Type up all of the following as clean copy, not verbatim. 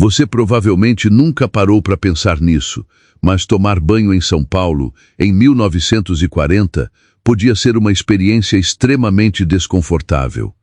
Você provavelmente nunca parou para pensar nisso, mas tomar banho em São Paulo, em 1940, podia ser uma experiência extremamente desconfortável.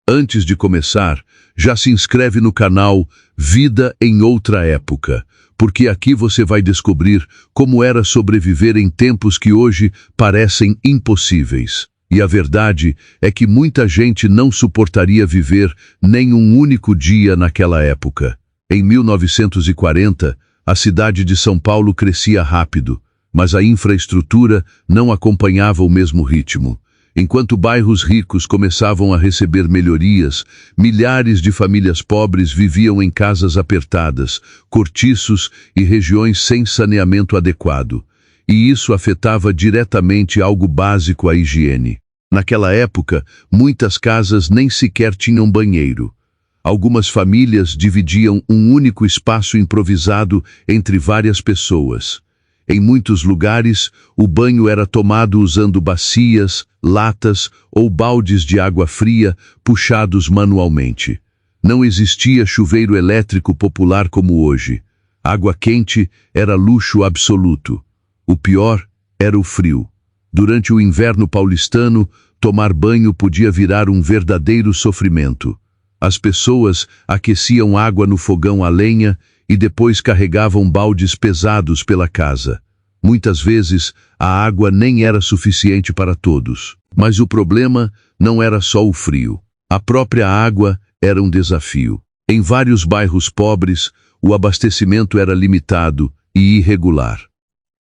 Antes de começar, já se inscreve no canal Vida em Outra Época, porque aqui você vai descobrir como era sobreviver em tempos que hoje parecem impossíveis. E a verdade é que muita gente não suportaria viver nem um único dia naquela época. Em 1940, a cidade de São Paulo crescia rápido, mas a infraestrutura não acompanhava o mesmo ritmo. Enquanto bairros ricos começavam a receber melhorias, milhares de famílias pobres viviam em casas apertadas, cortiços e regiões sem saneamento adequado. E isso afetava diretamente algo básico, a higiene. Naquela época, muitas casas nem sequer tinham banheiro. Algumas famílias dividiam um único espaço improvisado entre várias pessoas. Em muitos lugares, o banho era tomado usando bacias, latas ou baldes de água fria puxados manualmente. Não existia chuveiro elétrico popular como hoje. Água quente era luxo absoluto. O pior era o frio. Durante o inverno paulistano, tomar banho podia virar um verdadeiro sofrimento. As pessoas aqueciam água no fogão a lenha e depois carregavam baldes pesados pela casa. Muitas vezes, a água nem era suficiente para todos. Mas o problema não era só o frio. A própria água era um desafio. Em vários bairros pobres, o abastecimento era limitado e irregular.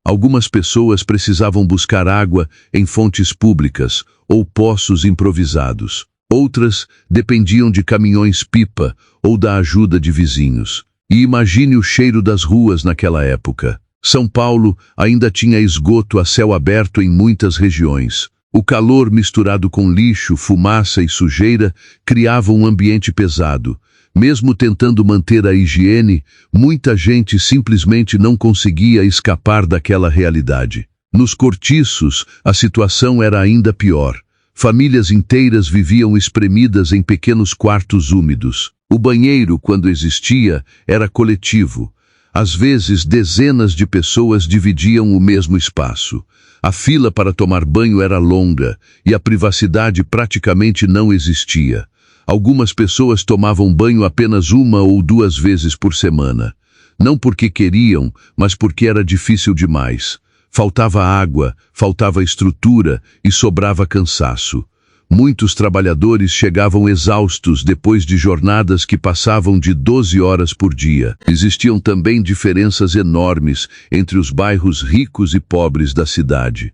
Algumas pessoas precisavam buscar água em fontes públicas ou poços improvisados. Outras dependiam de caminhões-pipa ou da ajuda de vizinhos. E imagine o cheiro das ruas naquela época. São Paulo ainda tinha esgoto a céu aberto em muitas regiões. O calor misturado com lixo, fumaça e sujeira criava um ambiente pesado. Mesmo tentando manter a higiene, muita gente simplesmente não conseguia escapar daquela realidade. Nos cortiços, a situação era ainda pior. Famílias inteiras viviam espremidas em pequenos quartos úmidos. O banheiro, quando existia, era coletivo. Às vezes, dezenas de pessoas dividiam o mesmo espaço. A fila para tomar banho era longa e a privacidade praticamente não existia. Algumas pessoas tomavam banho apenas 1 ou 2 vezes por semana. Não porque queriam, mas porque era difícil demais. Faltava água, faltava estrutura e sobrava cansaço. Muitos trabalhadores chegavam exaustos depois de jornadas que passavam de 12 horas por dia. Existiam também diferenças enormes entre os bairros ricos e pobres da cidade.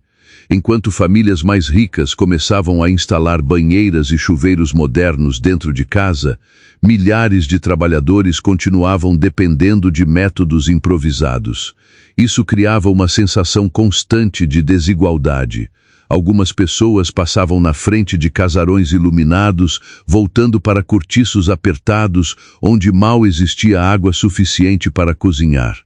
Enquanto famílias mais ricas começavam a instalar banheiras e chuveiros modernos dentro de casa, milhares de trabalhadores continuavam dependendo de métodos improvisados. Isso criava uma sensação constante de desigualdade. Algumas pessoas passavam na frente de casarões iluminados, voltando para cortiços apertados, onde mal existia água suficiente para cozinhar.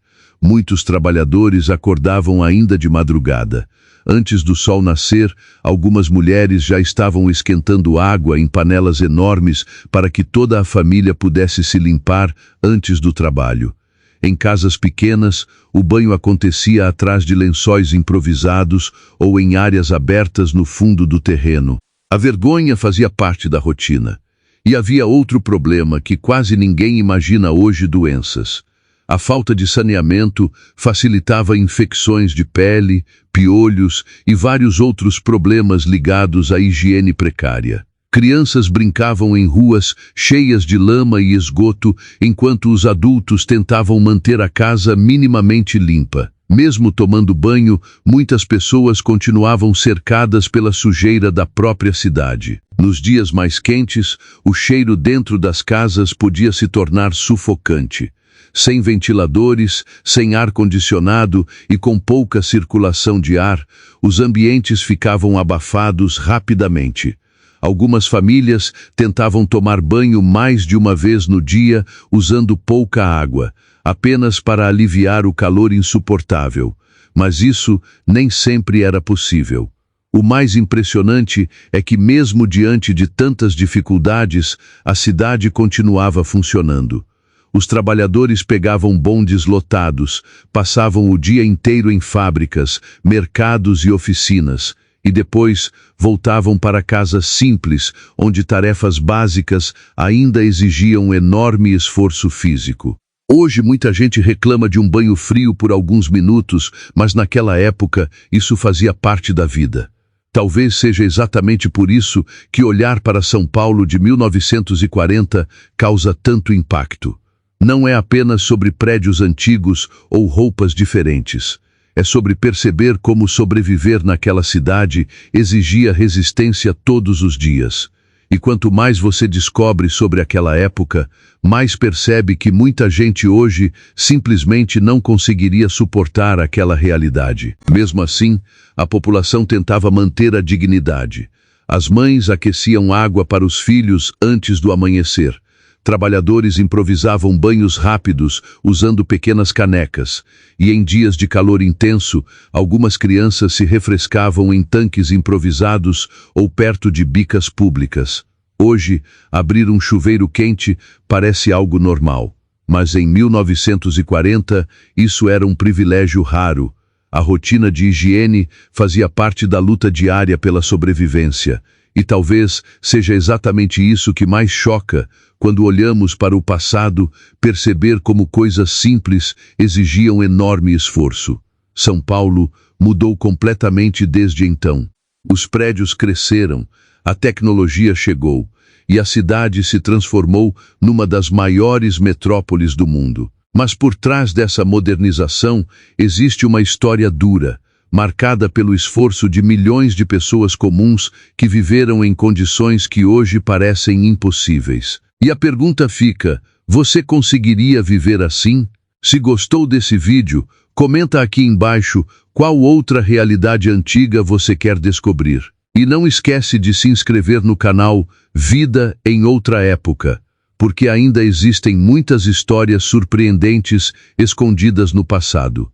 Muitos trabalhadores acordavam ainda de madrugada. Antes do sol nascer, algumas mulheres já estavam esquentando água em panelas enormes para que toda a família pudesse se limpar antes do trabalho. Em casas pequenas, o banho acontecia atrás de lençóis improvisados ou em áreas abertas no fundo do terreno. A vergonha fazia parte da rotina. E havia outro problema que quase ninguém imagina hoje: doenças. A falta de saneamento facilitava infecções de pele, piolhos e vários outros problemas ligados à higiene precária. Crianças brincavam em ruas cheias de lama e esgoto, enquanto os adultos tentavam manter a casa minimamente limpa. Mesmo tomando banho, muitas pessoas continuavam cercadas pela sujeira da própria cidade. Nos dias mais quentes, o cheiro dentro das casas podia se tornar sufocante. Sem ventiladores, sem ar-condicionado e com pouca circulação de ar, os ambientes ficavam abafados rapidamente. Algumas famílias tentavam tomar banho mais de uma vez no dia, usando pouca água, apenas para aliviar o calor insuportável. Mas isso nem sempre era possível. O mais impressionante é que, mesmo diante de tantas dificuldades, a cidade continuava funcionando. Os trabalhadores pegavam bondes lotados, passavam o dia inteiro em fábricas, mercados e oficinas, e depois voltavam para casas simples, onde tarefas básicas ainda exigiam enorme esforço físico. Hoje muita gente reclama de um banho frio por alguns minutos, mas naquela época isso fazia parte da vida. Talvez seja exatamente por isso que olhar para São Paulo de 1940 causa tanto impacto. Não é apenas sobre prédios antigos ou roupas diferentes. É sobre perceber como sobreviver naquela cidade exigia resistência todos os dias. E quanto mais você descobre sobre aquela época, mais percebe que muita gente hoje simplesmente não conseguiria suportar aquela realidade. Mesmo assim, a população tentava manter a dignidade. As mães aqueciam água para os filhos antes do amanhecer. Trabalhadores improvisavam banhos rápidos usando pequenas canecas, e em dias de calor intenso, algumas crianças se refrescavam em tanques improvisados ou perto de bicas públicas. Hoje, abrir um chuveiro quente parece algo normal, mas em 1940 isso era um privilégio raro. A rotina de higiene fazia parte da luta diária pela sobrevivência, e talvez seja exatamente isso que mais choca quando olhamos para o passado, perceber como coisas simples exigiam enorme esforço. São Paulo mudou completamente desde então. Os prédios cresceram, a tecnologia chegou, e a cidade se transformou numa das maiores metrópoles do mundo. Mas por trás dessa modernização existe uma história dura, marcada pelo esforço de milhões de pessoas comuns que viveram em condições que hoje parecem impossíveis. E a pergunta fica: você conseguiria viver assim? Se gostou desse vídeo, comenta aqui embaixo qual outra realidade antiga você quer descobrir. E não esquece de se inscrever no canal Vida em Outra Época, porque ainda existem muitas histórias surpreendentes escondidas no passado.